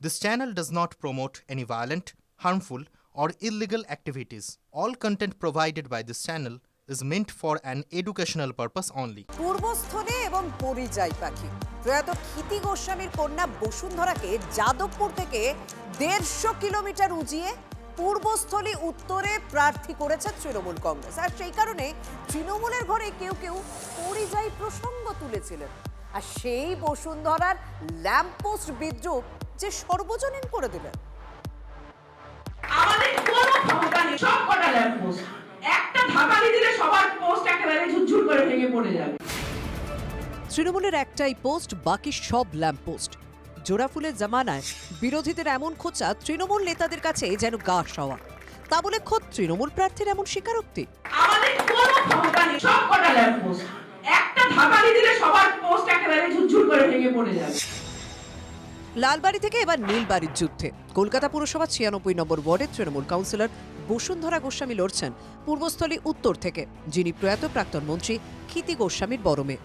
This channel does not promote any violent, harmful, or illegal activities. All content provided by this channel is meant for an educational purpose only. পূর্বস্থলে এবং পরিযায়ী পাখি প্রয়াত ক্ষিতি গোস্বামীর কন্যা বসুন্ধরাকে যাদবপুর থেকে 150 kilometre উজিয়ে Purbasthali উত্তরে প্রার্থী করেছে তৃণমূল কংগ্রেস। আর সেই কারণে তৃণমূলের ঘরে কেউ কেউ পরিযায়ী প্রসঙ্গ তুলেছিলেন। আর সেই বসুন্ধরার ল্যাম্পপোস্ট বিদ্রুপ যে সর্বজনীন করে দিলেন। আমাদের কোনো ক্ষমতা নেই, সব কটা ল্যাম্পপোস্ট একটা ধাক্কা দিলে সবার পোস্ট একেবারে ঝুরঝুর করে ভেঙে পড়ে যাবে। তৃণমূলের একটাই পোস্ট, বাকি সব ল্যাম্পপোস্ট। জোড়াফুলের জামানায় বিরোধীদের এমন খোঁচা তৃণমূল নেতাদের কাছে যেন গা সওয়া। তা বলে খোদ তৃণমূল প্রার্থীর এমন স্বীকারোক্তি। আমাদের কোনো ক্ষমতা নেই, সব কটা ল্যাম্পপোস্ট একটা ধাক্কা দিলে সবার পোস্ট একেবারে ঝুরঝুর করে ভেঙে পড়ে যাবে। লালবাড়ি থেকে এবার নীলবাড়ির যুদ্ধে কলকাতা পুরসভা 96 নম্বর ওয়ার্ডের তৃণমূল কাউন্সিলর বসুন্ধরা গোস্বামী লড়ছেন পূর্বস্থলী উত্তর থেকে, যিনি প্রয়াত প্রাক্তন মন্ত্রী ক্ষিতি গোস্বামীর বড় মেয়ে।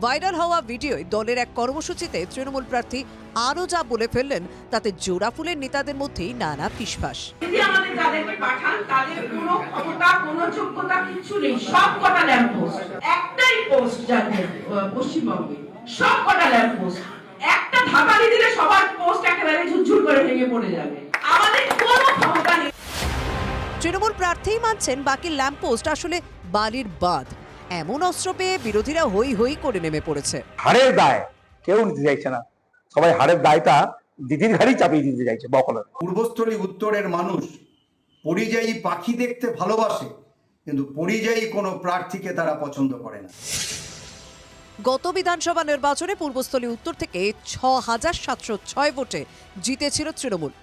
ভাইরাল হওয়া ভিডিওয় দলের এক কর্মসূচিতে তৃণমূল প্রার্থী আরও যা বলে ফেললেন তাতে জোড়াফুলের নেতাদের মধ্যেই নানা ফিসফাস। যদি আমাদের তাদেরকে পাঠান, তাদের কোনো ক্ষমতা কোনো যোগ্যতা কিছু নেই, সব কটা ল্যাম্পপোস্ট একটাই পোস্ট যাদের পশ্চিমবঙ্গে সব কটা ল্যাম্পপোস্ট একটা ধাক্কা দিলে সবার পোস্ট একেবারে ঝুরঝুর করে ভেঙে পড়ে যাবে। আমাদের কোনো ক্ষমতা নেই। তৃণমূল প্রার্থীই মানছেন বাকি ল্যাম্পপোস্ট আসলে বালির বাঁধ। এমন অস্ত্র পেয়ে বিরোধীরা হই হই করে নেমে পড়েছে। হারের দায় কেউ নিতে চাইছে না, সবাই হারের দায়টা দিদির ঘাড়েই চাপিয়ে দিতে চাইছে বকলের। পূর্বস্থলী উত্তরের মানুষ পরিযায়ী পাখি দেখতে ভালোবাসে, কিন্তু পরিযায়ী কোনো প্রার্থীকে তারা পছন্দ করে না। গত বিধানসভা নির্বাচনে পূর্বস্থলী উত্তর থেকে ৬,৭০৬ ভোটে জিতেছিল তৃণমূল।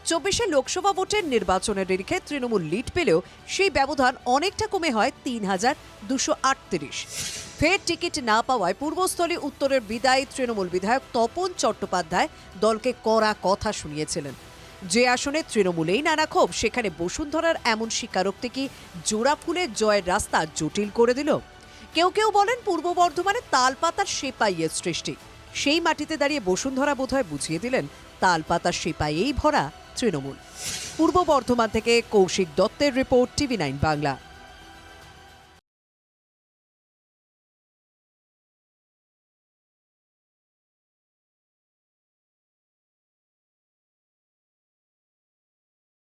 ২৪শে লোকসভা ভোটের নির্বাচনের নিরিখে তৃণমূল লিড পেলেও সেই ব্যবধান অনেকটা কমে হয় ৩,২৩৮। ফের টিকিট না পাওয়ায় পূর্বস্থলী উত্তরের বিদায়ী তৃণমূল বিধায়ক তপন চট্টোপাধ্যায় দলকে কড়া কথা শুনিয়েছিলেন। যে আসনে তৃণমূলেই নানা ক্ষোভ, সেখানে বসুন্ধরার এমন স্বীকারোক্তি কি জোড়াফুলের জয়ের রাস্তা জটিল করে দিল? কেউ কেউ বলেন পূর্ব বর্ধমানে তালপাতার সেপাইয়ের সৃষ্টি। সেই মাটিতে দাঁড়িয়ে বসুন্ধরা বোধহয় বুঝিয়ে দিলেন তালপাতার সেপাইয়েই ভরা তৃণমূল। পূর্ব বর্ধমান থেকে কৌশিক দত্তের রিপোর্ট, TV9 বাংলা।